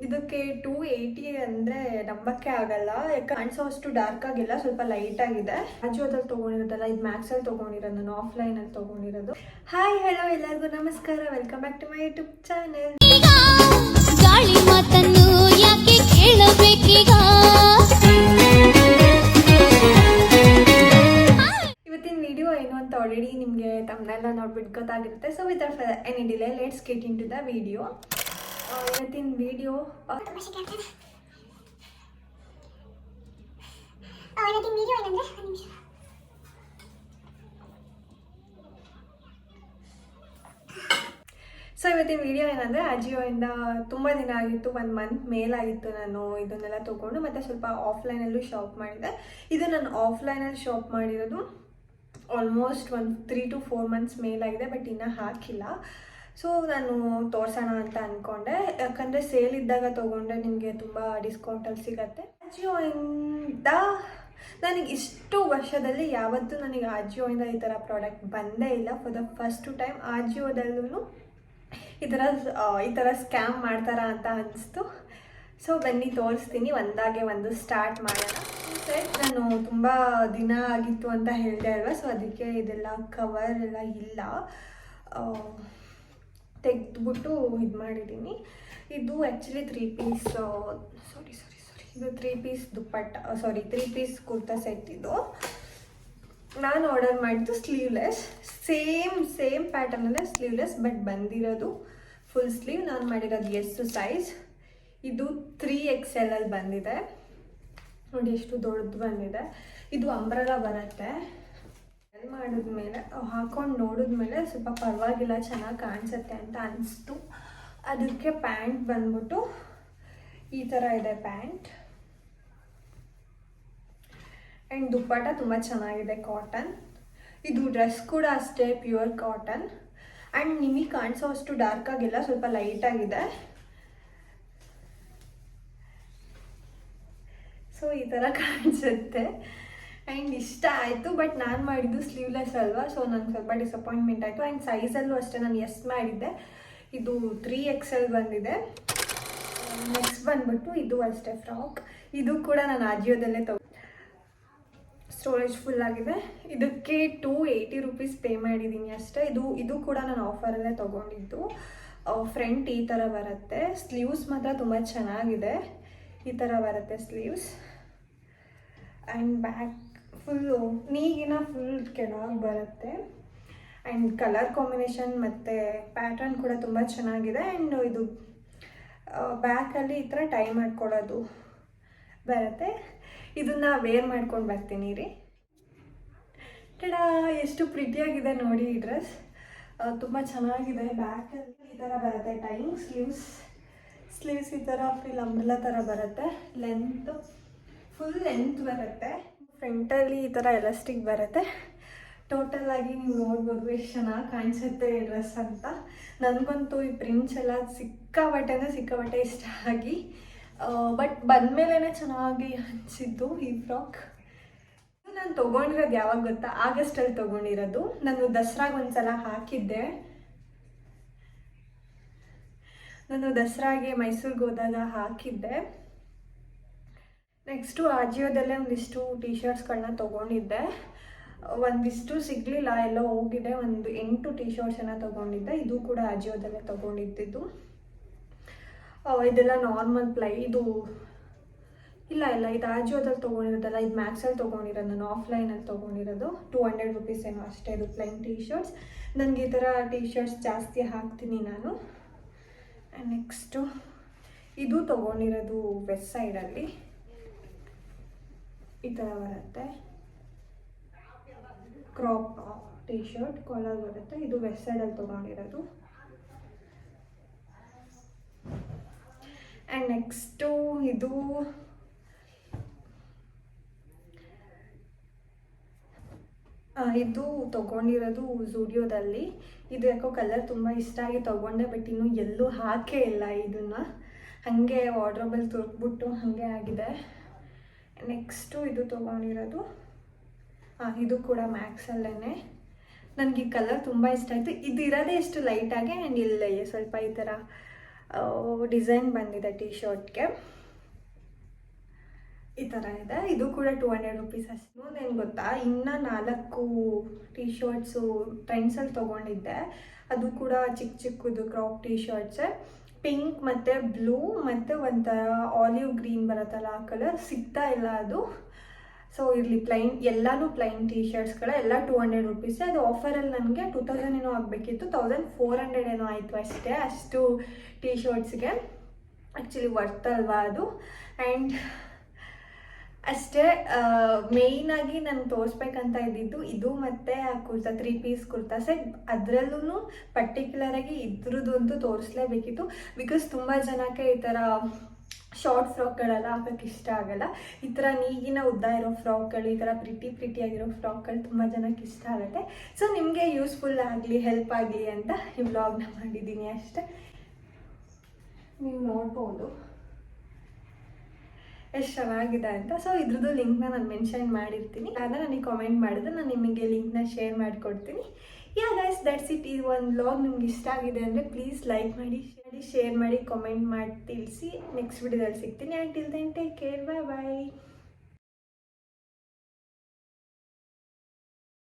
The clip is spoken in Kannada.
ಇದಕ್ಕೆ 280 ಅಂದರೆ ನಂಬಕ್ಕೆ ಆಗಲ್ಲ. ಯಾಕೆ ಕಾಣಿಸೋ ಅಷ್ಟು ಡಾರ್ಕ್ ಆಗಿಲ್ಲ, ಸ್ವಲ್ಪ ಲೈಟ್ ಆಗಿದೆ. ಅಜಿಯೋದಲ್ಲಿ ತೊಗೊಂಡಿರೋದಲ್ಲ, ಇದು ಮ್ಯಾಕ್ಸಲ್ಲಿ ತೊಗೊಂಡಿರೋದು, ನಾನು ಆಫ್ಲೈನಲ್ಲಿ ತೊಗೊಂಡಿರೋದು. ಹಾಯ್ ಹಲೋ ಎಲ್ಲರಿಗೂ ನಮಸ್ಕಾರ, welcome back to my YouTube channel. ಗಾಳಿ ಮಾತನ್ನು ಯಾಕೆ ಕೇಳಬೇಕೀಗ? ಇವತ್ತಿನ ವಿಡಿಯೋ ಏನು ಅಂತ ಆಲ್ರೆಡಿ ನಿಮಗೆ ತಮ್ಮನೆಲ್ಲ ನೋಡ್ಬಿಟ್ಟು ಗೊತ್ತಾಗಿರುತ್ತೆ. So with any delay let's get into the video. ಇವತ್ತಿನ ವಿಡಿಯೋ ಇವತ್ತಿನ ವಿಡಿಯೋ ಏನಂದರೆ, ಅಜಿಯೋಯಿಂದ ತುಂಬ ದಿನ ಆಗಿತ್ತು, 1 ಮಂತ್ ಮೇಲಾಗಿತ್ತು ನಾನು ಇದನ್ನೆಲ್ಲ ತೊಗೊಂಡು. ಮತ್ತು ಸ್ವಲ್ಪ ಆಫ್ಲೈನಲ್ಲೂ ಶಾಪ್ ಮಾಡಿದೆ. ಇದು ನಾನು ಆಫ್ಲೈನಲ್ಲಿ ಶಾಪ್ ಮಾಡಿರೋದು ಆಲ್ಮೋಸ್ಟ್ 3 to 4 ಮಂತ್ಸ್ ಮೇಲಾಗಿದೆ, ಬಟ್ ಇನ್ನೂ ಹಾಕಿಲ್ಲ. ಸೊ ನಾನು ತೋರಿಸೋಣ ಅಂತ ಅಂದ್ಕೊಂಡೆ, ಯಾಕಂದರೆ ಸೇಲ್ ಇದ್ದಾಗ ತೊಗೊಂಡ್ರೆ ನಿಮಗೆ ತುಂಬ ಡಿಸ್ಕೌಂಟಲ್ಲಿ ಸಿಗುತ್ತೆ. ಅಜಿಯೋಯಿಂದ ನನಗೆ ಇಷ್ಟು ವರ್ಷದಲ್ಲಿ ಯಾವತ್ತೂ ನನಗೆ ಅಜಿಯೋಯಿಂದ ಈ ಥರ ಪ್ರಾಡಕ್ಟ್ ಬಂದೇ ಇಲ್ಲ. ಫಾರ್ ದ ಫಸ್ಟ್ ಟೈಮ್ ಅಜಿಯೋದಲ್ಲೂ ಈ ಥರ ಸ್ಕ್ಯಾಮ್ ಮಾಡ್ತಾರಾ ಅಂತ ಅನಿಸ್ತು. ಸೊ ಬನ್ನಿ ತೋರಿಸ್ತೀನಿ, ಒಂದಾಗೆ ಒಂದು ಸ್ಟಾರ್ಟ್ ಮಾಡೋಣ. ನಾನು ತುಂಬ ದಿನ ಆಗಿತ್ತು ಅಂತ ಹೇಳಿದೆ ಅಲ್ವಾ, ಸೊ ಅದಕ್ಕೆ ಇದೆಲ್ಲ ಕವರ್ ಎಲ್ಲ ಇಲ್ಲ, ತೆಗೆದ್ಬಿಟ್ಟು ಇದು ಮಾಡಿದ್ದೀನಿ. ಇದು ಆ್ಯಕ್ಚುಲಿ 3 ಪೀಸ್ ಇದು 3 ಪೀಸ್ ದುಪ್ಪಟ್ಟ, 3 ಪೀಸ್ ಕುರ್ತಾ ಸೆಟ್. ಇದು ನಾನು ಆರ್ಡರ್ ಮಾಡಿದ್ದು ಸ್ಲೀವ್ಲೆಸ್, ಸೇಮ್ ಪ್ಯಾಟರ್ನಲ್ಲೇ ಸ್ಲೀವ್ಲೆಸ್, ಬಟ್ ಬಂದಿರೋದು ಫುಲ್ ಸ್ಲೀವ್. ನಾನು ಮಾಡಿರೋದು ಎಷ್ಟು ಸೈಜ್, ಇದು 3XL ಅಲ್ಲಿ ಬಂದಿದೆ ನೋಡಿ, ಎಷ್ಟು ದೊಡ್ಡದು ಬಂದಿದೆ. ಇದು ಅಂಬ್ರೆಲಾ ಬರುತ್ತೆ. ಮಾಡಿದ್ಮೇಲೆ ಹಾಕೊಂಡು ನೋಡಿದ್ಮೇಲೆ ಸ್ವಲ್ಪ ಪರವಾಗಿಲ್ಲ, ಚೆನ್ನಾಗಿ ಕಾಣಿಸುತ್ತೆ ಅಂತ ಅನಿಸ್ತು. ಅದಕ್ಕೆ ಪ್ಯಾಂಟ್ ಬಂದ್ಬಿಟ್ಟು ಈ ಥರ ಇದೆ ಪ್ಯಾಂಟ್. ಆ್ಯಂಡ್ ದುಪ್ಪಟ್ಟ ತುಂಬ ಚೆನ್ನಾಗಿದೆ, ಕಾಟನ್. ಇದು ಡ್ರೆಸ್ ಕೂಡ ಅಷ್ಟೇ, ಪ್ಯೂರ್ ಕಾಟನ್. ಆ್ಯಂಡ್ ನಿಮಗೆ ಕಾಣಿಸೋ ಅಷ್ಟು ಡಾರ್ಕ್ ಆಗಿಲ್ಲ, ಸ್ವಲ್ಪ ಲೈಟಾಗಿದೆ. ಸೊ ಈ ಥರ ಕಾಣಿಸುತ್ತೆ. ಆ್ಯಂಡ್ ಇಷ್ಟ ಆಯಿತು, ಬಟ್ ನಾನು ಮಾಡಿದ್ದು ಸ್ಲೀವ್ಲೆಸ್ ಅಲ್ವಾ, ಸೊ ನನಗೆ ಸ್ವಲ್ಪ ಡಿಸಪಾಯಿಂಟ್ಮೆಂಟ್ ಆಯಿತು. ಆ್ಯಂಡ್ ಸೈಜಲ್ಲೂ ಅಷ್ಟೇ ನಾನು ಎಸ್ ಮಾಡಿದ್ದೆ, ಇದು 3XL ಬಂದಿದೆ. ನೆಕ್ಸ್ಟ್ ಬಂದ್ಬಿಟ್ಟು ಇದು ಅಷ್ಟೇ ಫ್ರಾಕ್. ಇದು ಕೂಡ ನಾನು ಅಜಿಯೋದಲ್ಲೇ ಸ್ಟೋರೇಜ್ ಫುಲ್ ಆಗಿದೆ. ಇದಕ್ಕೆ 280 ರುಪೀಸ್ ಪೇ ಮಾಡಿದ್ದೀನಿ ಅಷ್ಟೇ. ಇದು ಕೂಡ ನಾನು ಆಫರಲ್ಲೇ ತೊಗೊಂಡಿದ್ದು. ಫ್ರಂಟ್ ಈ ಥರ ಬರುತ್ತೆ, ಸ್ಲೀವ್ಸ್ ಮಾತ್ರ ತುಂಬ ಚೆನ್ನಾಗಿದೆ. ಈ ಥರ ಬರುತ್ತೆ ಸ್ಲೀವ್ಸ್. ಆ್ಯಂಡ್ ಬ್ಯಾಕ್ ಫುಲ್ಲು ನೀಗಿನ ಫುಲ್ ಕೆಳಗೆ ಬರುತ್ತೆ. ಆ್ಯಂಡ್ ಕಲರ್ ಕಾಂಬಿನೇಷನ್ ಮತ್ತು ಪ್ಯಾಟ್ರನ್ ಕೂಡ ತುಂಬ ಚೆನ್ನಾಗಿದೆ. ಆ್ಯಂಡ್ ಇದು ಬ್ಯಾಕಲ್ಲಿ ಈ ಥರ ಟೈ ಮಾಡ್ಕೊಳ್ಳೋದು ಬರುತ್ತೆ. ಇದನ್ನು ವೇರ್ ಮಾಡ್ಕೊಂಡು ಬರ್ತೀನಿ ರೀ. ಟಡಾ, ಎಷ್ಟು ಪ್ರಿಟಿಯಾಗಿದೆ ನೋಡಿ ಈ ಡ್ರೆಸ್, ತುಂಬ ಚೆನ್ನಾಗಿದೆ. ಬ್ಯಾಕಲ್ಲಿ ಈ ಥರ ಬರುತ್ತೆ ಟೈಮ್. ಸ್ಲೀವ್ಸ್ ಈ ಥರ ಫುಲ್ ಅಂಬ್ರೆಲಾ ಥರ ಬರುತ್ತೆ. ಫುಲ್ ಲೆಂತ್ ಬರುತ್ತೆ. ಫ್ರಂಟಲ್ಲಿ ಈ ಥರ ಎಲಾಸ್ಟಿಕ್ ಬರುತ್ತೆ. ಟೋಟಲ್ ಆಗಿ ನೀವು ನೋಡ್ಬೋದು ಎಷ್ಟು ಚೆನ್ನಾಗಿ ಕಾಣಿಸುತ್ತೆ ಈ ಡ್ರೆಸ್ ಅಂತ. ನನಗಂತೂ ಈ ಪ್ರಿಂಟ್ಸ್ ಎಲ್ಲ ಸಿಕ್ಕಾಬಟ್ಟೆ ಇಷ್ಟ ಆಗಿ, ಬಟ್ ಬಂದಮೇಲೆ ಚೆನ್ನಾಗಿ ಅನಿಸಿದ್ದು ಈ ಫ್ರಾಕ್. ನಾನು ತೊಗೊಂಡಿರೋದು ಯಾವಾಗ ಗೊತ್ತಾ, ಆಗಸ್ಟಲ್ಲಿ ತೊಗೊಂಡಿರೋದು. ನಾನು ದಸರಾಗೆ ಒಂದ್ಸಲ ಹಾಕಿದ್ದೆ. ನಾನು ದಸರಾಗೆ ಮೈಸೂರಿಗೆ ಹೋದಾಗ ಹಾಕಿದ್ದೆ. ನೆಕ್ಸ್ಟು ಅಜಿಯೋದಲ್ಲೇ ಒಂದಿಷ್ಟು ಟೀ ಶರ್ಟ್ಸ್ಗಳನ್ನ ತೊಗೊಂಡಿದ್ದೆ. ಒಂದಿಷ್ಟು ಸಿಗಲಿಲ್ಲ, ಎಲ್ಲೋ ಹೋಗಿದೆ. ಒಂದು 8 ಟೀ ಶರ್ಟ್ಸನ್ನು ತೊಗೊಂಡಿದ್ದೆ. ಇದು ಕೂಡ ಅಜಿಯೋದಲ್ಲೇ ತೊಗೊಂಡಿದ್ದು. ಇದೆಲ್ಲ ನಾರ್ಮಲ್ ಪ್ಲೈ. ಇದು ಇದು ಅಜಿಯೋದಲ್ಲಿ ತೊಗೊಂಡಿರೋದಲ್ಲ, ಇದು ಮ್ಯಾಕ್ಸಲ್ಲಿ ತೊಗೊಂಡಿರೋದು. ನಾನು ಆಫ್ಲೈನಲ್ಲಿ ತೊಗೊಂಡಿರೋದು 200 ರುಪೀಸ್ ಏನೋ ಅಷ್ಟೇ. ಇದು ಪ್ಲೈನ್ ಟೀ ಶರ್ಟ್ಸ್. ನನಗೆ ಈ ಥರ ಟೀ ಶರ್ಟ್ಸ್ ಜಾಸ್ತಿ ಹಾಕ್ತೀನಿ ನಾನು. ಆ್ಯಂಡ್ ನೆಕ್ಸ್ಟು ಇದು ತೊಗೊಂಡಿರೋದು ವೆಸ್ಟ್ ಸೈಡಲ್ಲಿ ಈ ಥರ ಬರುತ್ತೆ. ಕ್ರಾಪ್ ಟೀ ಶರ್ಟ್ ಕಾಲರ್ ಬರುತ್ತೆ. ಇದು ವೆಸ್ಟ್ ಸೈಡಲ್ಲಿ ತೊಗೊಂಡಿರೋದು. ಆ್ಯಂಡ್ ನೆಕ್ಸ್ಟು ಇದು ತೊಗೊಂಡಿರೋದು ಝೂಡಿಯೋದಲ್ಲಿ. ಇದು ಯಾಕೋ ಕಲರ್ ತುಂಬ ಇಷ್ಟ ಆಗಿ ತೊಗೊಂಡೆ, ಬಟ್ ಇನ್ನೂ ಎಲ್ಲೂ ಹಾಕೇ ಇಲ್ಲ. ಇದನ್ನು ಹಾಗೆ ವಾರ್ಡ್ರೋಬಲ್ಲಿ ತುರ್ಕ್ಬಿಟ್ಟು ಹಾಗೆ ಆಗಿದೆ. ನೆಕ್ಸ್ಟು ಇದು ತೊಗೊಂಡಿರೋದು, ಇದು ಕೂಡ ಮ್ಯಾಕ್ಸಲ್ಲೇ. ನನಗೆ ಈ ಕಲರ್ ತುಂಬ ಇಷ್ಟ ಆಯಿತು. ಇದು ಇರೋದೇ ಎಷ್ಟು ಲೈಟಾಗಿ. ಆ್ಯಂಡ್ ಇಲ್ಲಿ ಸ್ವಲ್ಪ ಈ ಥರ ಡಿಸೈನ್ ಬಂದಿದೆ ಟೀ ಶರ್ಟ್ಗೆ. ಈ ಥರ ಇದೆ. ಇದು ಕೂಡ 200 ರುಪೀಸ್ ಅಷ್ಟು. ಏನು ಗೊತ್ತಾ, ಇನ್ನೂ 4 ಟೀ ಶರ್ಟ್ಸು ಟ್ರೆಂಡ್ಸಲ್ಲಿ ತೊಗೊಂಡಿದ್ದೆ. ಅದು ಕೂಡ ಚಿಕ್ಕದು ಕ್ರಾಪ್ ಟೀ ಶರ್ಟ್ಸೇ. ಪಿಂಕ್ ಮತ್ತು ಬ್ಲೂ ಮತ್ತು ಒಂಥರ ಆಲಿವ್ ಗ್ರೀನ್ ಬರುತ್ತಲ್ಲ ಆ ಕಲರ್ ಸಿಗ್ತಾ ಇಲ್ಲ ಅದು. ಸೊ ಇಲ್ಲಿ ಎಲ್ಲನೂ ಪ್ಲೈನ್ ಟೀ ಶರ್ಟ್ಸ್ಗಳ ಎಲ್ಲ 200 ರುಪೀಸೇ. ಅದು ಆಫರಲ್ಲಿ ನನಗೆ 2000 ಏನೋ ಆಗಬೇಕಿತ್ತು, 1400 ಏನೋ ಆಯಿತು ಅಷ್ಟೇ. ಅಷ್ಟು ಟೀ ಶರ್ಟ್ಸ್ಗೆ ಆ್ಯಕ್ಚುಲಿ ವರ್ತ್ ಅಲ್ವಾ ಅದು. ಆ್ಯಂಡ್ ಅಷ್ಟೇ. ಮೇಯ್ನಾಗಿ ನಾನು ತೋರಿಸ್ಬೇಕಂತ ಇದ್ದಿದ್ದು ಇದು ಮತ್ತು ಆ ಕುರ್ತಾ 3 ಪೀಸ್ ಕುರ್ತಾ ಸೆಟ್. ಅದರಲ್ಲೂ ಪರ್ಟಿಕ್ಯುಲರಾಗಿ ಇದ್ರದ್ದಂತೂ ತೋರಿಸ್ಲೇಬೇಕಿತ್ತು. ಬಿಕಾಸ್ ತುಂಬ ಜನಕ್ಕೆ ಈ ಥರ ಶಾರ್ಟ್ ಫ್ರಾಕ್ಗಳೆಲ್ಲ ಹಾಕೋಕ್ಕೆ ಇಷ್ಟ ಆಗಲ್ಲ. ಈ ಥರ ನೀಗಿನ ಉದ್ದ ಇರೋ ಫ್ರಾಕ್ಗಳು, ಈ ಥರ ಪ್ರಿಟಿಯಾಗಿರೋ ಫ್ರಾಕ್ಗಳು ತುಂಬ ಜನಕ್ಕೆ ಇಷ್ಟ ಆಗುತ್ತೆ. ಸೊ ನಿಮಗೆ ಯೂಸ್ಫುಲ್ ಆಗಲಿ, ಹೆಲ್ಪ್ ಆಗಲಿ ಅಂತ ಈ ವ್ಲಾಗ್ನ ಮಾಡಿದ್ದೀನಿ ಅಷ್ಟೇ. ನೀವು ನೋಡ್ಬೋದು ಎಷ್ಟು ಚೆನ್ನಾಗಿದೆ ಅಂತ. ಸೊ ಇದ್ರದ್ದು ಲಿಂಕ್ನ ನಾನು ಮೆನ್ಷನ್ ಮಾಡಿರ್ತೀನಿ. ಆದರೆ ನನಗೆ ಕಾಮೆಂಟ್ ಮಾಡಿದ್ರೆ ನಾನು ನಿಮಗೆ ಲಿಂಕ್ನ ಶೇರ್ ಮಾಡಿಕೊಡ್ತೀನಿ. Yeah guys, that's it. ಈ ಒಂದು ವ್ಲಾಗ್ ನಿಮ್ಗೆ ಇಷ್ಟ ಆಗಿದೆ ಅಂದರೆ ಪ್ಲೀಸ್ ಲೈಕ್ ಮಾಡಿ, ಶೇರ್ ಮಾಡಿ, ಕಾಮೆಂಟ್ ಮಾಡಿ ತಿಳಿಸಿ. ನೆಕ್ಸ್ಟ್ ವಿಡಿಯೋದಲ್ಲಿ ಸಿಗ್ತೀನಿ. And till then take care, bye.